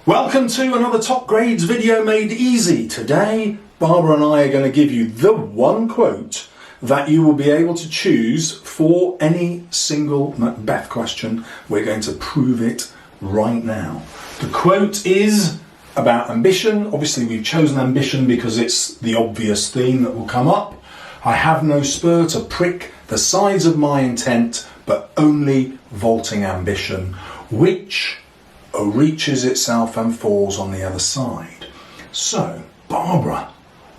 Welcome to another Top Grades video made easy. Today, Barbara and I are going to give you the one quote that you will be able to choose for any single Macbeth question. We're going to prove it right now. The quote is about ambition. Obviously, we've chosen ambition because it's the obvious theme that will come up. I have no spur to prick the sides of my intent, but only vaulting ambition, which reaches itself and falls on the other side. So, Barbara,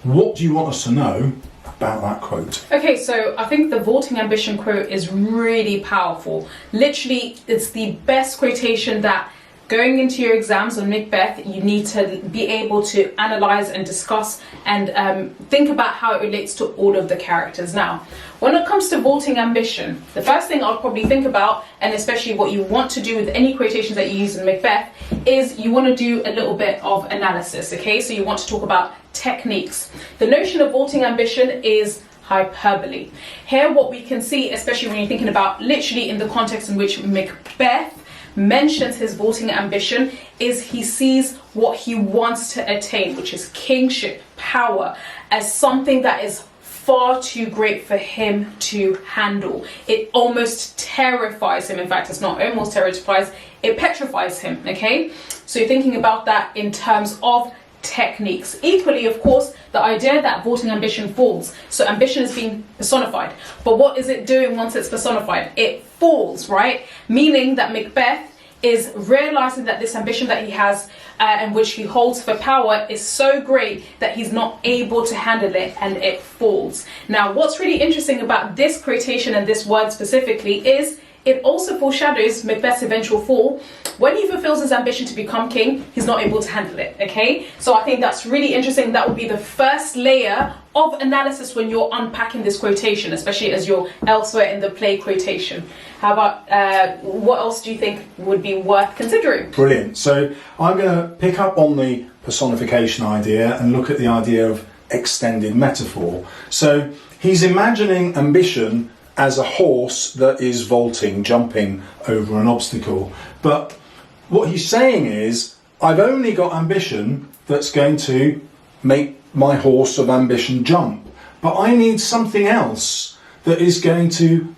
what do you want us to know about that quote? Okay, so I think the vaulting ambition quote is really powerful. Literally, it's the best quotation that going into your exams on Macbeth, you need to be able to analyze and discuss and think about how it relates to all of the characters. Now, when it comes to vaulting ambition, the first thing I'll probably think about, and especially what you want to do with any quotations that you use in Macbeth, is you want to do a little bit of analysis, okay? So you want to talk about techniques. The notion of vaulting ambition is hyperbole. Here, what we can see, especially when you're thinking about literally in the context in which Macbeth mentions his vaulting ambition, is he sees what he wants to attain, which is kingship, power, as something that is far too great for him to handle. It almost terrifies him. In fact, it's not almost terrifies, it petrifies him, okay? So you're thinking about that in terms of techniques. Equally, of course, the idea that vaulting ambition falls. So ambition is being personified. But what is it doing once it's personified? It falls, right? Meaning that Macbeth is realizing that this ambition that he has and which he holds for power is so great that he's not able to handle it, and it falls. Now, what's really interesting about this quotation and this word specifically is it also foreshadows Macbeth's eventual fall. When he fulfills his ambition to become king, he's not able to handle it, okay? So I think that's really interesting. That would be the first layer of analysis when you're unpacking this quotation, especially as you're elsewhere in the play quotation. How about, what else do you think would be worth considering? Brilliant. So I'm going to pick up on the personification idea and look at the idea of extended metaphor. So he's imagining ambition as a horse that is vaulting, jumping over an obstacle. But what he's saying is, I've only got ambition that's going to make my horse of ambition jump. But I need something else that is going to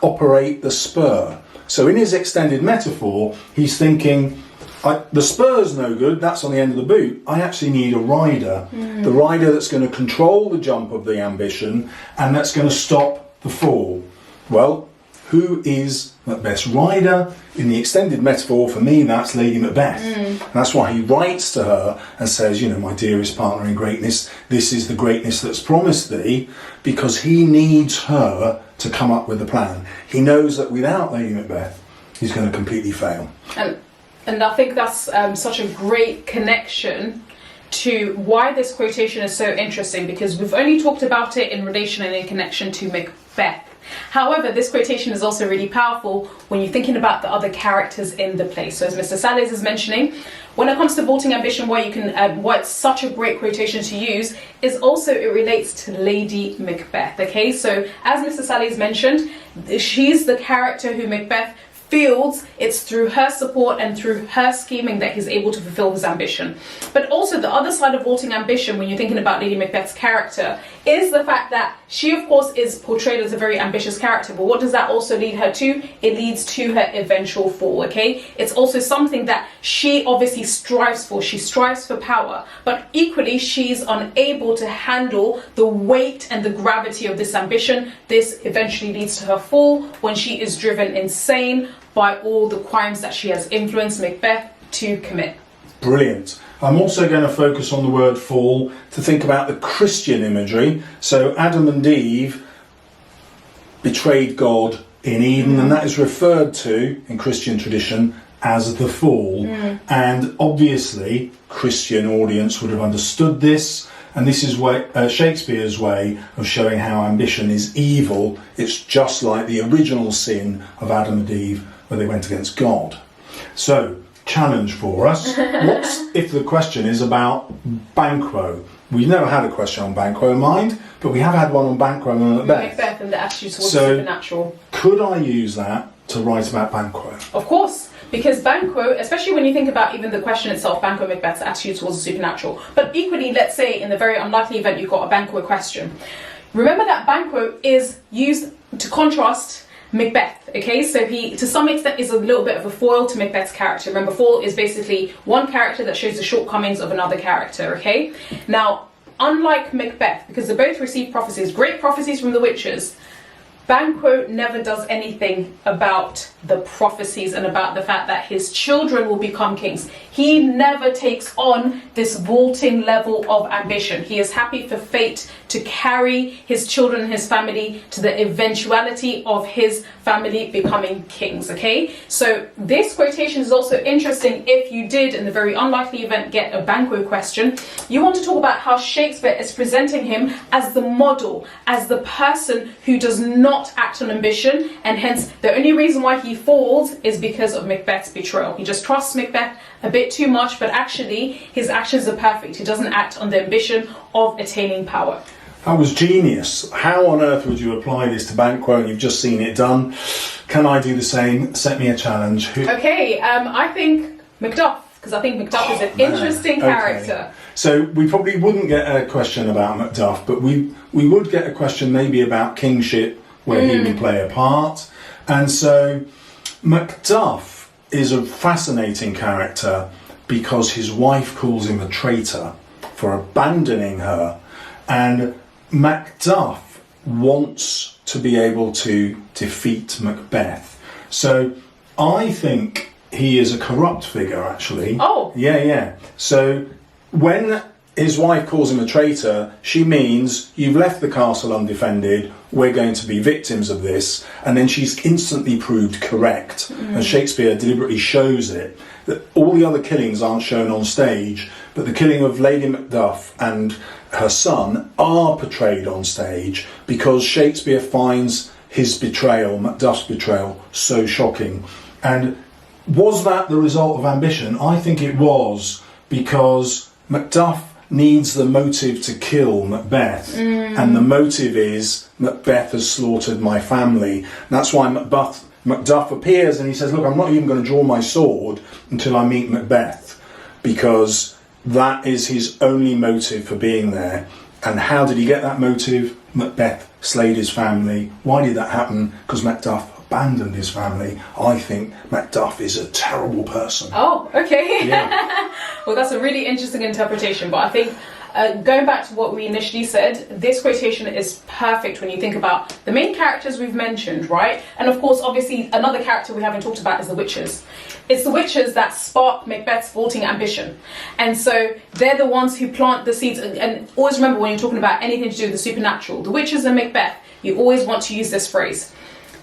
operate the spur. So in his extended metaphor, he's thinking, the spur's no good, that's on the end of the boot. I actually need a rider. The rider that's going to control the jump of the ambition and that's going to stop the fall. Well, who is Macbeth's rider? In the extended metaphor, for me, that's Lady Macbeth. And that's why he writes to her and says, you know, my dearest partner in greatness, this is the greatness that's promised thee, because he needs her to come up with a plan. He knows that without Lady Macbeth, he's going to completely fail. And I think that's such a great connection to why this quotation is so interesting, because we've only talked about it in relation and in connection to Macbeth. However, this quotation is also really powerful when you're thinking about the other characters in the play. So as Mr. Salles is mentioning, when it comes to vaulting ambition, why it's such a great quotation to use is also it relates to Lady Macbeth. Okay, so as Mr. Salles mentioned, she's the character who Macbeth feels it's through her support and through her scheming that he's able to fulfill his ambition. But also the other side of vaulting ambition, when you're thinking about Lady Macbeth's character, is the fact that she of course is portrayed as a very ambitious character, but what does that also lead her to? It leads to her eventual fall, okay? It's also something that she obviously strives for. She strives for power, but equally she's unable to handle the weight and the gravity of this ambition. This eventually leads to her fall when she is driven insane by all the crimes that she has influenced Macbeth to commit. Brilliant. I'm also going to focus on the word fall to think about the Christian imagery. So Adam and Eve betrayed God in Eden, and that is referred to in Christian tradition as the fall. And obviously, Christian audience would have understood this. And this is Shakespeare's way of showing how ambition is evil. It's just like the original sin of Adam and Eve, where they went against God. So, challenge for us. What if the question is about Banquo? We've never had a question on Banquo in mind, but we have had one on Banquo and Macbeth. Macbeth and the attitude towards the supernatural. Could I use that to write about Banquo? Of course. Because Banquo, especially when you think about even the question itself, Banquo Macbeth's attitude towards the supernatural, but equally, let's say in the very unlikely event you've got a Banquo question, remember that Banquo is used to contrast Macbeth, okay? So he, to some extent, is a little bit of a foil to Macbeth's character. Remember, foil is basically one character that shows the shortcomings of another character, okay? Now, unlike Macbeth, because they both receive prophecies, great prophecies from the witches, Banquo never does anything about the prophecies and about the fact that his children will become kings. He never takes on this vaulting level of ambition. He is happy for fate to carry his children and his family to the eventuality of his family becoming kings, okay? So this quotation is also interesting if you did, in the very unlikely event, get a Banquo question. You want to talk about how Shakespeare is presenting him as the model, as the person who does not act on ambition, and hence the only reason why he falls is because of Macbeth's betrayal. He just trusts Macbeth a bit too much, but actually his actions are perfect. He doesn't act on the ambition of attaining power. That was genius. How on earth would you apply this to Banquo? And you've just seen it done. Can I do the same? Set me a challenge. Okay, I think Macduff, because I think Macduff is an interesting character. Okay. So we probably wouldn't get a question about Macduff, but we would get a question maybe about kingship, where he would play a part. And so Macduff is a fascinating character because his wife calls him a traitor for abandoning her, and Macduff wants to be able to defeat Macbeth. So I think he is a corrupt figure, actually. Oh. Yeah. So when his wife calls him a traitor, she means you've left the castle undefended, we're going to be victims of this, and then she's instantly proved correct. And Shakespeare deliberately shows it, that all the other killings aren't shown on stage, but the killing of Lady Macduff and her son are portrayed on stage because Shakespeare finds his betrayal, Macduff's betrayal, so shocking. And was that the result of ambition? I think it was, because Macduff needs the motive to kill Macbeth, and the motive is Macbeth has slaughtered my family. And that's why Macduff appears and he says, look, I'm not even going to draw my sword until I meet Macbeth, because that is his only motive for being there. And how did he get that motive? Macbeth slayed his family. Why did that happen? Because Macduff abandoned his family. I think Macduff is a terrible person. Oh, okay. Yeah. Well, that's a really interesting interpretation, but I think going back to what we initially said, this quotation is perfect when you think about the main characters we've mentioned, right? And of course, obviously, another character we haven't talked about is the witches. It's the witches that spark Macbeth's vaulting ambition. And so they're the ones who plant the seeds. And always remember, when you're talking about anything to do with the supernatural, the witches and Macbeth, you always want to use this phrase.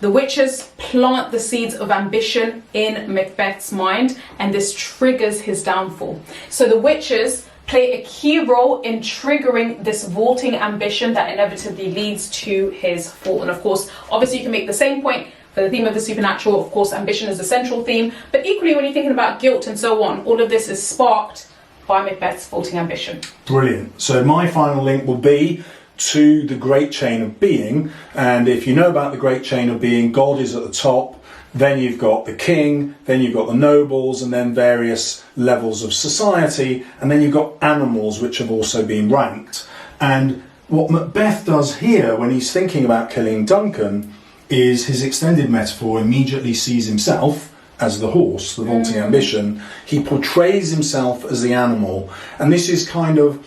The witches plant the seeds of ambition in Macbeth's mind, and this triggers his downfall. So the witches play a key role in triggering this vaulting ambition that inevitably leads to his fall. And of course, obviously you can make the same point for the theme of the supernatural. Of course, ambition is the central theme, but equally when you're thinking about guilt and so on, all of this is sparked by Macbeth's vaulting ambition. Brilliant. So my final link will be to the great chain of being, and if you know about the great chain of being, God is at the top, then you've got the king, then you've got the nobles, and then various levels of society, and then you've got animals which have also been ranked. And what Macbeth does here when he's thinking about killing Duncan is his extended metaphor immediately sees himself as the horse, the vaulting ambition. He portrays himself as the animal, and this is kind of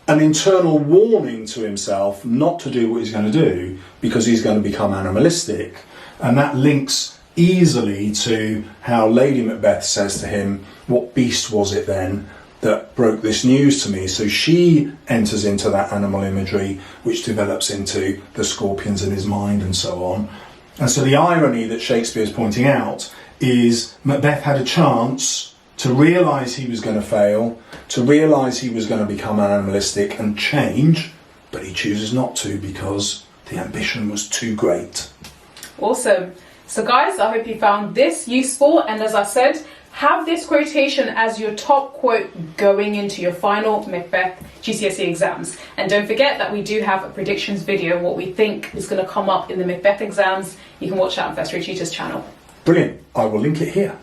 an internal warning to himself not to do what he's going to do, because he's going to become animalistic. And that links easily to how Lady Macbeth says to him, what beast was it then that broke this news to me? So she enters into that animal imagery, which develops into the scorpions in his mind and so on. And so the irony that Shakespeare is pointing out is Macbeth had a chance to realise he was going to fail, to realise he was going to become animalistic and change, but he chooses not to because the ambition was too great. Awesome. So guys, I hope you found this useful, and as I said, have this quotation as your top quote going into your final Macbeth GCSE exams. And don't forget that we do have a predictions video, what we think is going to come up in the Macbeth exams. You can watch that on First Rate Tutors channel. Brilliant. I will link it here.